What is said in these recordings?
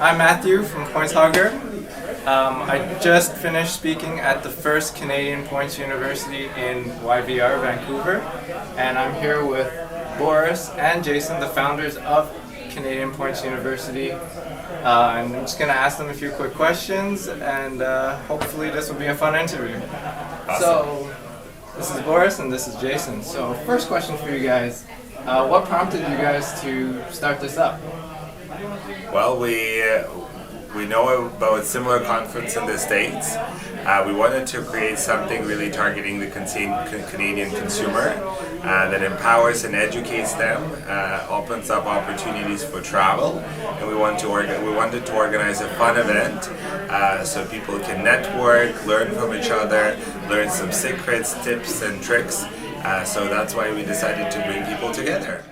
I'm Matthew from Pointshogger. I just finished speaking at the first Canadian Points University in YVR, Vancouver, and I'm here with Boris and Jason, the founders of Canadian Points University. I'm just going to ask them a few quick questions, and hopefully this will be a fun interview. Awesome. So, this is Boris and this is Jason. So, first question for you guys. What prompted you guys to start this up? Well, we know about a similar conference in the States. We wanted to create something really targeting the Canadian consumer that empowers and educates them, opens up opportunities for travel, and we wanted to organize a fun event so people can network, learn from each other, learn some secrets, tips, and tricks. So that's why we decided to bring people together.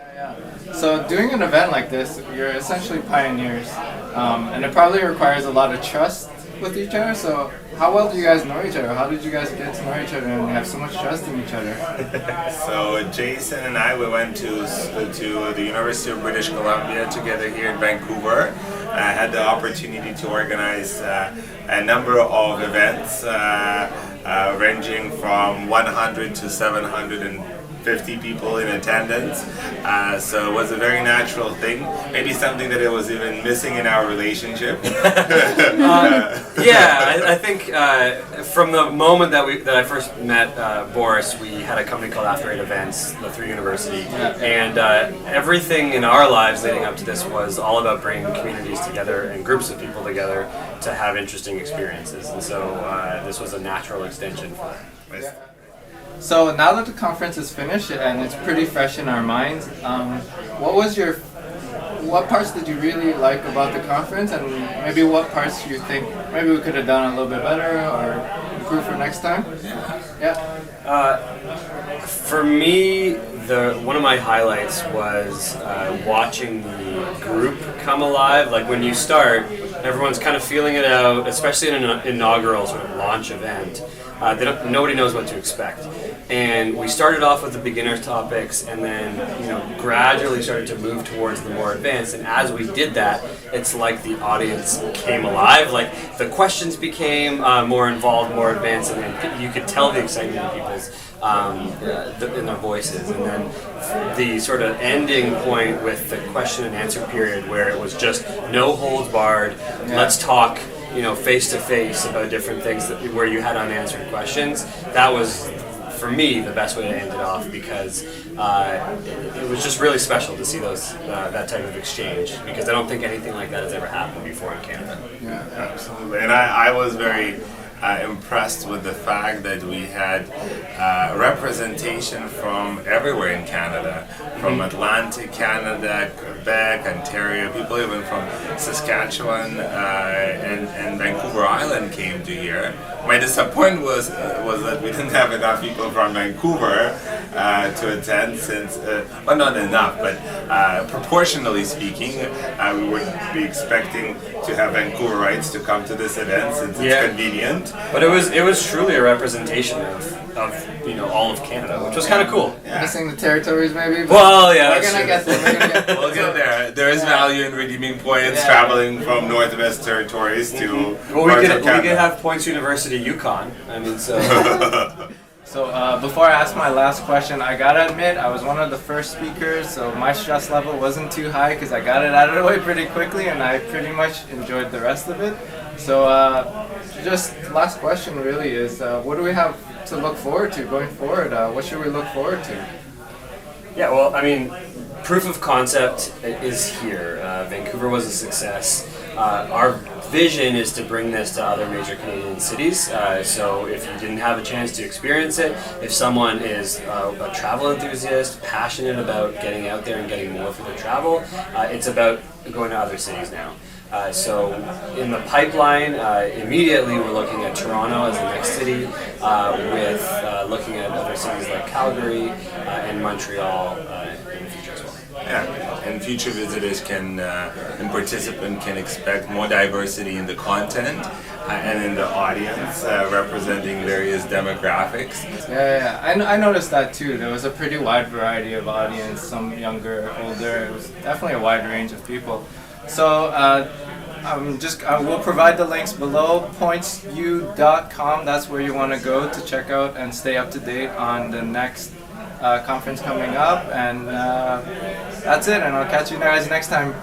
So doing an event like this, you're essentially pioneers, and it probably requires a lot of trust with each other. So how well do you guys know each other? How did you guys get to know each other and have so much trust in each other? So Jason and I, we went to the University of British Columbia together here in Vancouver. I had the opportunity to organize a number of events ranging from 100 to 750 people in attendance, so it was a very natural thing, maybe something that it was even missing in our relationship. I think from the moment that I first met Boris, we had a company called After 8 Events through university, and everything in our lives leading up to this was all about bringing communities together and groups of people together to have interesting experiences, and so this was a natural extension for that. So now that the conference is finished and it's pretty fresh in our minds, what parts did you really like about the conference, and maybe what parts you think maybe we could have done a little bit better or improve for next time? For me, one of my highlights was watching the group come alive. Like when you start, everyone's kind of feeling it out, especially in an inaugural sort of launch event. Nobody knows what to expect. And we started off with the beginner topics and then gradually started to move towards the more advanced. And as we did that, it's like the audience came alive. Like the questions became more involved, more advanced, and then you could tell the excitement in people's in their voices. And then the sort of ending point with the question and answer period where it was just no holds barred, let's talk face to face about different things where you had unanswered questions. That was, for me, the best way to end it off, because it was just really special to see that type of exchange, because I don't think anything like that has ever happened before in Canada. Yeah, absolutely. And I was very impressed with the fact that we had representation from everywhere in Canada, from Atlantic Canada, Quebec, Ontario, people even from Saskatchewan and Vancouver Island came to here. My disappointment was that we didn't have enough people from Vancouver to attend, since, well, not enough, but proportionally speaking, we would be expecting to have Vancouverites to come to this event, since it's convenient. But it was truly a representation of all of Canada, which was kind of cool. Missing the territories maybe. But well, yeah, we're gonna get there. We'll get there. There is value in redeeming points traveling from Northwest Territories to. Well, we could have Points University, Yukon. I mean, so. So before I ask my last question, I gotta admit I was one of the first speakers, so my stress level wasn't too high because I got it out of the way pretty quickly, and I pretty much enjoyed the rest of it. So just last question really is, what do we have to look forward to going forward? What should we look forward to? Yeah, well, I mean, proof of concept is here. Vancouver was a success. Our vision is to bring this to other major Canadian cities. So if you didn't have a chance to experience it, if someone is a travel enthusiast, passionate about getting out there and getting more for their travel, it's about going to other cities now. So in the pipeline, immediately we're looking at Toronto as the next city, with looking at other cities like Calgary and Montreal in the future as well. Yeah, and future visitors and participants can expect more diversity in the content and in the audience, representing various demographics. Yeah. I noticed that too. There was a pretty wide variety of audience, some younger, older. It was definitely a wide range of people. So we'll provide the links below. Pointsu.com. That's where you want to go to check out and stay up to date on the next conference coming up. And that's it. And I'll catch you guys next time.